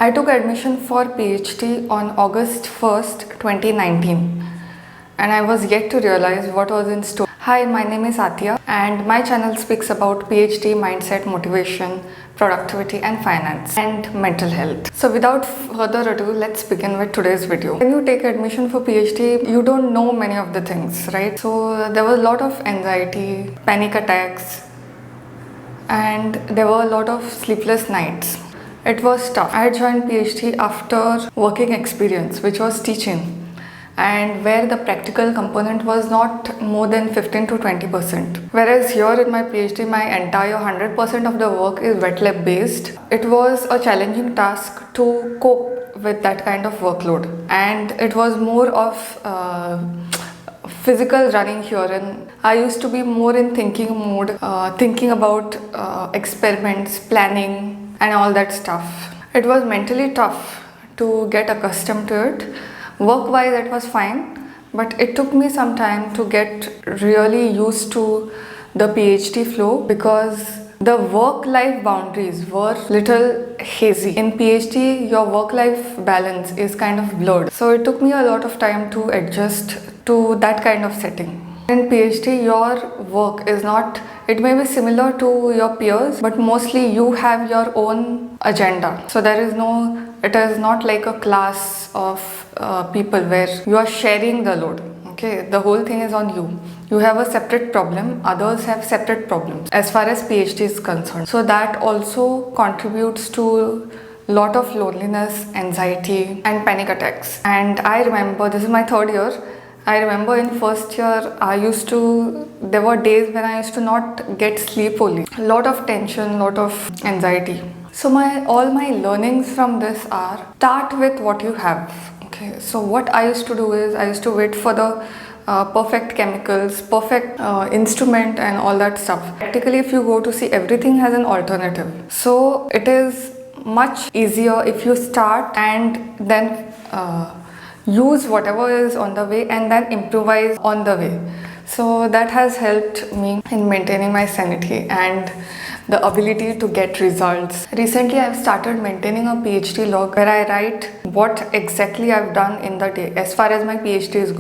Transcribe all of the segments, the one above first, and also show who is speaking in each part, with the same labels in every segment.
Speaker 1: I took admission for PhD on August 1st, 2019, and I was yet to realize what was in store. Hi, my name is Atya, and my channel speaks about PhD mindset, motivation, productivity, and finance, and mental health. So without further ado, let's begin with today's video. When you take admission for PhD, you don't know many of the things, right? So there was a lot of anxiety, panic attacks, and there were a lot of sleepless nights. It was tough. I joined PhD after working experience, which was teaching, and where the practical component was not more than 15 to 20%. Whereas here in my PhD, my entire 100% of the work is wet lab based. It was a challenging task to cope with that kind of workload, and it was more of physical running here, and I used to be more in thinking mode, thinking about experiments, planning, and all that stuff. It was mentally tough to get accustomed to it. Work-wise, it was fine, but it took me some time to get really used to the PhD flow because the work-life boundaries were little hazy. In PhD, your work-life balance is kind of blurred. So it took me a lot of time to adjust to that kind of setting. In PhD, your work is not, it may be similar to your peers, but mostly you have your own agenda. So there is no, it is not like a class of people where you are sharing the load. Okay, the whole thing is on you. You have a separate problem, others have separate problems as far as PhD is concerned. So that also contributes to lot of loneliness, anxiety, and panic attacks. And I remember, this is my third year, I remember in first year, there were days when I used to not get sleep only. A lot of tension, lot of anxiety. So all my learnings from this are, start with what you have. Okay, so what I used to do is, I used to wait for the perfect chemicals, perfect instrument and all that stuff. Practically, if you go to see, everything has an alternative. So it is much easier if you start and then use whatever is on the way and then improvise on the way. So that has helped me in maintaining my sanity and the ability to get results. Recently, I've started maintaining a PhD log where I write what exactly I've done in the day as far as my PhD is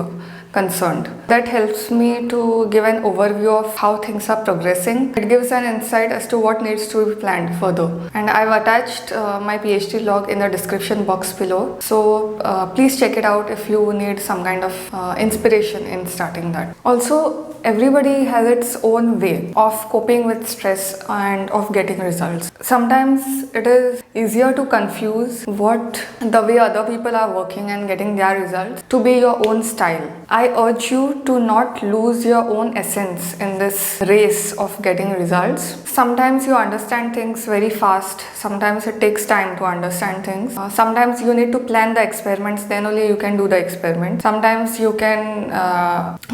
Speaker 1: concerned. That helps me to give an overview of how things are progressing. It gives an insight as to what needs to be planned further. And I've attached my PhD log in the description box below. So please check it out if you need some kind of inspiration in starting that. Also, everybody has its own way of coping with stress and of getting results. Sometimes it is easier to confuse what the way other people are working and getting their results to be your own style. I urge you to not lose your own essence in this race of getting results. Sometimes you understand things very fast. Sometimes it takes time to understand things. Sometimes you need to plan the experiments, then only you can do the experiment. Sometimes you can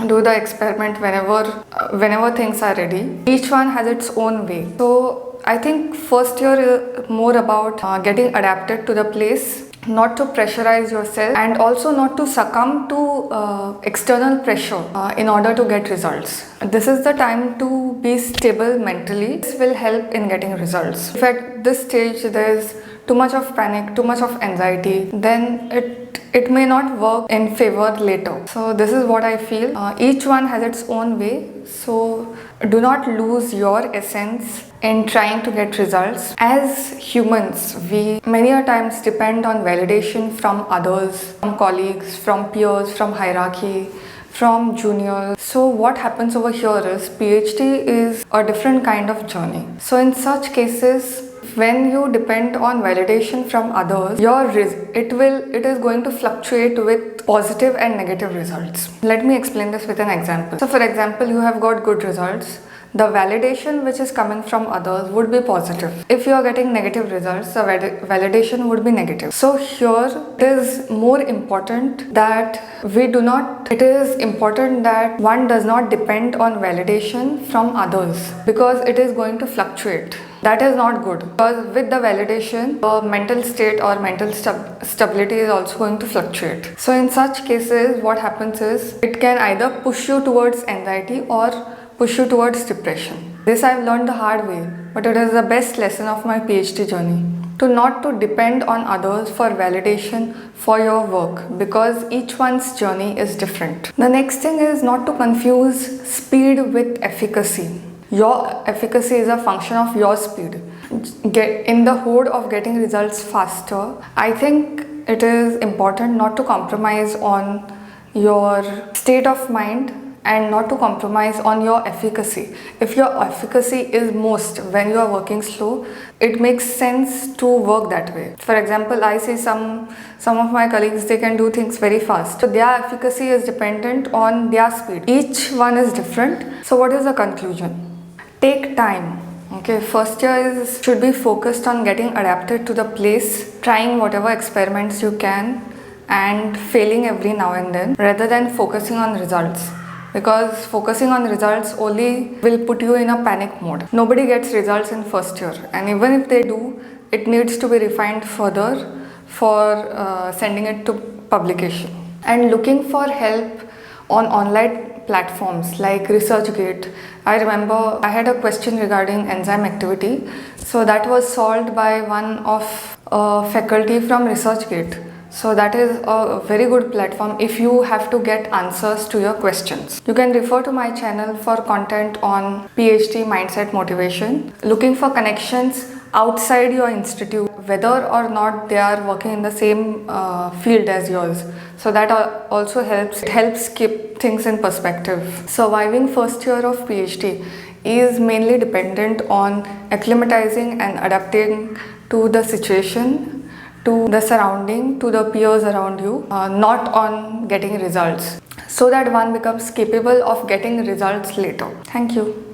Speaker 1: do the experiment whenever things are ready. Each one has its own way. So I think first year is more about getting adapted to the place, not to pressurize yourself, and also not to succumb to external pressure in order to get results. This is the time to be stable mentally. This will help in getting results. If at this stage there is too much of panic, too much of anxiety, then it may not work in favor later. So this is what I feel. Each one has its own way. So do not lose your essence in trying to get results. As humans, we many a times depend on validation from others, from colleagues, from peers, from hierarchy, from juniors. So what happens over here is PhD is a different kind of journey. So in such cases, when you depend on validation from others, it is going to fluctuate with positive and negative results. Let me explain this with an example. So for example, you have got good results. The validation which is coming from others would be positive. If you are getting negative results, the validation would be negative. So here it is more important that one does not depend on validation from others, because it is going to fluctuate. That is not good, because with the validation, the mental state or mental stability is also going to fluctuate. So in such cases, what happens is, it can either push you towards anxiety or push you towards depression. This I've learned the hard way, but it is the best lesson of my PhD journey. to not to depend on others for validation for your work, because each one's journey is different. The next thing is not to confuse speed with efficacy. Your efficacy is a function of your speed. Get in the hood of getting results faster, I think it is important not to compromise on your state of mind and not to compromise on your efficacy. If your efficacy is most when you are working slow, it makes sense to work that way. For example, I see some of my colleagues, they can do things very fast. So their efficacy is dependent on their speed. Each one is different. So what is the conclusion? Take time. Okay, first year should be focused on getting adapted to the place, trying whatever experiments you can and failing every now and then, rather than focusing on results. Because focusing on results only will put you in a panic mode. Nobody gets results in first year, and even if they do, it needs to be refined further for sending it to publication. And looking for help on online platforms like ResearchGate. I remember I had a question regarding enzyme activity, so that was solved by one of faculty from ResearchGate. So that is a very good platform if you have to get answers to your questions. You can refer to my channel for content on PhD mindset motivation. Looking for connections outside your institute, whether or not they are working in the same field as yours. So that also helps. It helps keep things in perspective. Surviving first year of PhD is mainly dependent on acclimatizing and adapting to the situation, to the surrounding, to the peers around you, not on getting results, so that one becomes capable of getting results later. Thank you.